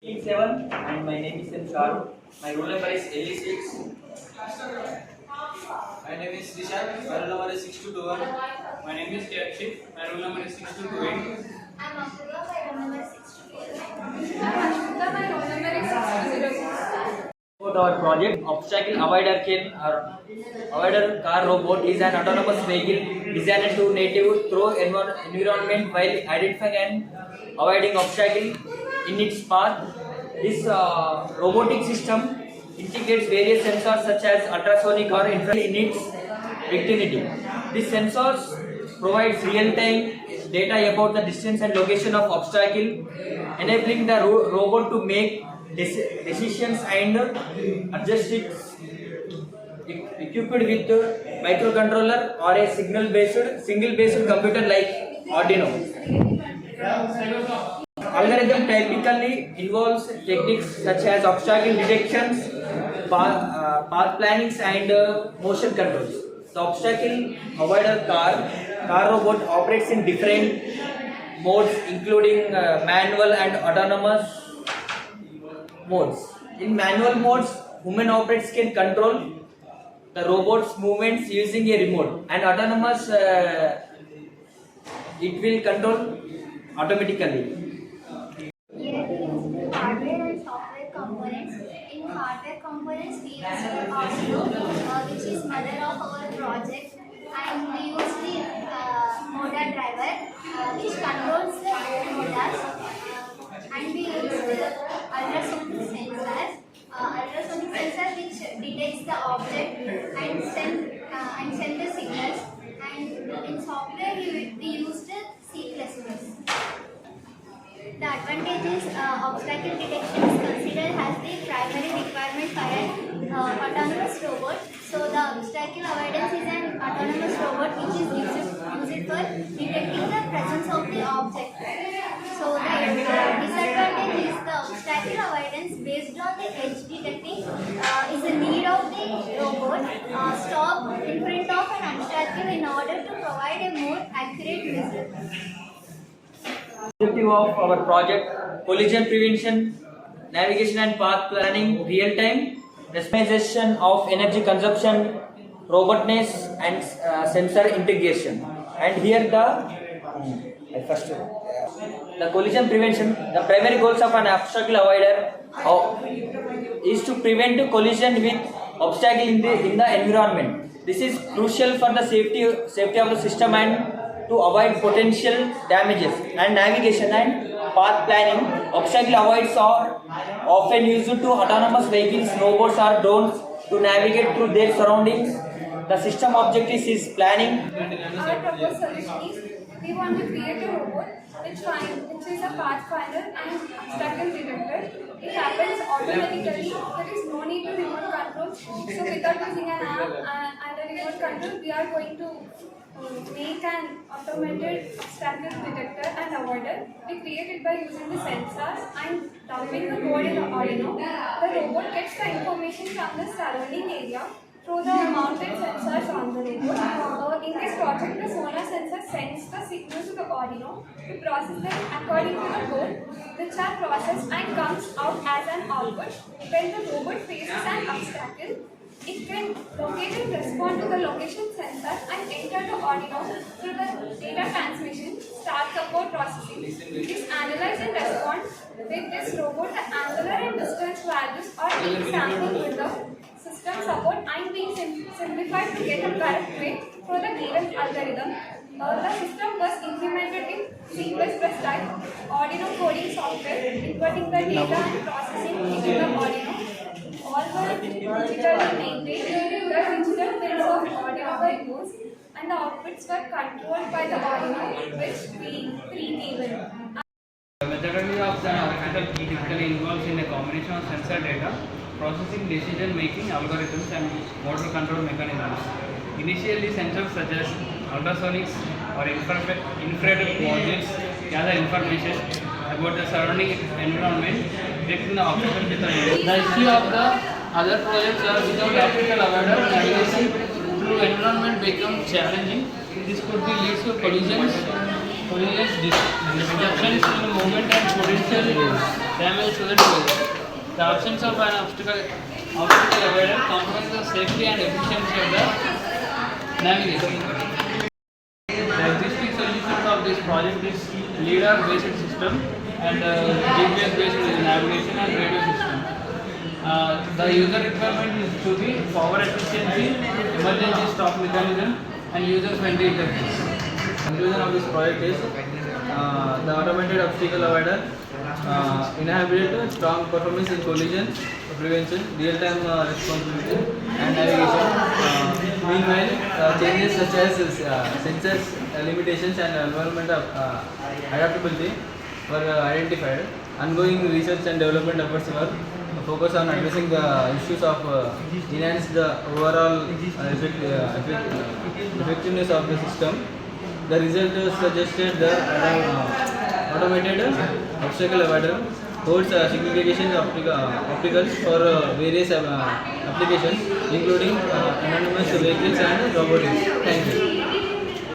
7 and my name is M. Shah. My roll number is LE6. My name is Dishant. My roll number is 6221. My name is Yakshit. My roll number is 6228. I'm Apurva. My roll number is 628. I'm Ashmita. My roll number is 6206. About our project, obstacle avoider car robot is an autonomous vehicle designed to navigate through environment while identifying and avoiding obstacle in its path. This robotic system integrates various sensors such as ultrasonic or infrared in its vicinity. These sensors provides real-time data about the distance and location of obstacle, enabling the robot to make decisions and adjust its equipped with microcontroller or a single-based computer like Arduino. Algorithm typically involves techniques such as obstacle detections, path plannings, and motion controls. The obstacle avoider car robot operates in different modes, including manual and autonomous modes. In manual modes, human operators can control the robot's movements using a remote, and autonomous it will control automatically. Here we use hardware and software components. In hardware components, we use the Arduino, which is mother of our project, and we use the motor driver, which controls the motors, and we use the ultrasonic sensor which detects the object and send the signals. And in software, we use the C++. The advantage is obstacle detection is considered as the primary requirement for an autonomous robot. So the obstacle avoidance is an autonomous robot which is used for detecting the presence of the object. So the disadvantage is the obstacle avoidance based on the edge detecting is the need of the robot stop in front of an obstacle in order to provide a more accurate result. Objective of our project: collision prevention, navigation and path planning, real-time optimization of energy consumption, robustness and sensor integration. And here the collision prevention. The primary goals of an obstacle avoider is to prevent collision with obstacle in the environment. This is crucial for the safety of the system and to avoid potential damages. And navigation and path planning. Obstacle avoiders are often used to autonomous vehicles, robots or drones to navigate through their surroundings. The system objective is planning. Our proposed solution is we want to create a robot which is a pathfinder and obstacle detector. It happens automatically. There is no need to remote control. So without using an app and a remote control, we are going to make an automated obstacle detector and avoider. We create it by using the sensors and dumping the code in the Arduino. The robot gets the information from the surrounding area through the mounted sensors on the robot. In this project, the sonar sensor sends the signal to the Arduino to process them according to the code, which are processed and comes out as an output. When the robot faces an obstacle, it can locate and respond to the location sensor and enter the Arduino through the data transmission, start support processing. This analyze and respond with this robot. The angular and distance values are being sampled with the system support and being simplified to get a correct way for the given algorithm. The system was implemented in C++ type Arduino coding software, inputting the data and processing into the Arduino. All were digitally maintained. The digital pins of Arduino were used and the outputs were controlled by the Arduino, which we pre-given. The methodology of the artificial typically involves in a combination of sensor data, processing, decision-making algorithms, and motor control mechanisms. Initially, sensors such as ultrasonics or infrared modules gather information about the surrounding environment, detecting the obstacles with the issue of the other projects are without optical avoider, navigation through environment becomes challenging. This could be leads to collisions, collisions, disruptions in the movement and potential damage to the device. The absence of an obstacle avoider compromises the safety and efficiency of the navigation. The existing solutions of this project is LiDAR-based system and GPS-based navigation and radio system. The user requirement is to be power efficiency, emergency stop mechanism, and user-friendly interface. Conclusion of this project is the automated obstacle avoider inhibit strong performance in collision prevention, real-time responsibility and navigation. Meanwhile, changes such as sensors limitations and environment adaptability were identified. Ongoing research and development efforts were focused on addressing the issues of enhance the overall effectiveness of the system. The result suggested the automated obstacle avoider holds significant opticals for various applications, including autonomous vehicles and robotics. Thank you.